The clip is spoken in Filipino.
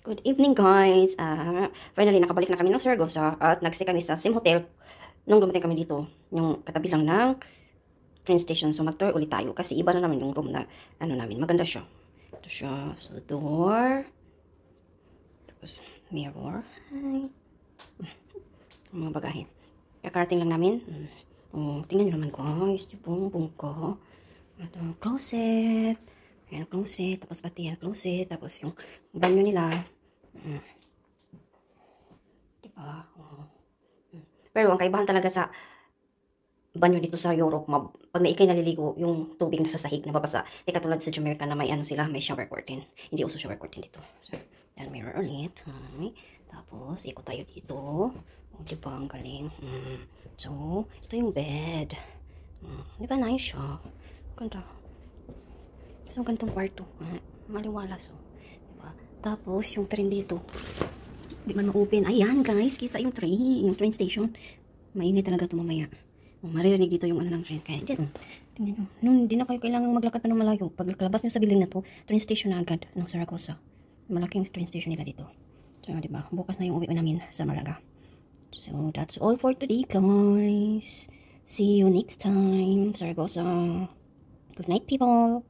Good evening, guys. Finally, nakabalik na kami ng Saragossa at nag-stay kami sa same hotel nung dumating kami dito. Yung katabi lang ng train station. So, mag-tour ulit tayo kasi iba na naman yung room na namin. Maganda siya. Ito siya. So, door. Tapos, mirror. Hi. Mga bagahe. Kakarating lang namin. Oh, tingnan nyo naman, guys. Yung bungko. Ito, closet. Ayan, closet. Tapos pati yan, closet. Tapos yung banyo nila. Diba? Pero ang kaibahan talaga sa banyo dito sa Europe, pag ikay naliligo, yung tubig nasa sahig, nababasa. Di katulad sa Jamaica na may sila, may shower curtain. Hindi uso shower curtain dito. So, yan, mirror ulit. Tapos, ikot tayo dito. O, diba, ang galing. So, ito yung bed. Diba, nice siya. Ganda. So, ganitong kwarto. Maliwalas, so. Diba? Tapos, yung train dito. Di man ma-open. Ayan, guys. Kita yung train station. Mainit talaga ito mamaya. Maririnig dito yung ng train. Kaya, dyan. Tingnan nyo. Nung hindi na kayo kailangang maglakad pa ng malayo. Pagkalabas nyo sa building na to, train station na agad ng Saragossa. Malaking train station nila dito. So, diba? Bukas na yung uwi namin sa Malaga. So, that's all for today, guys. See you next time, Saragossa. Good night, people.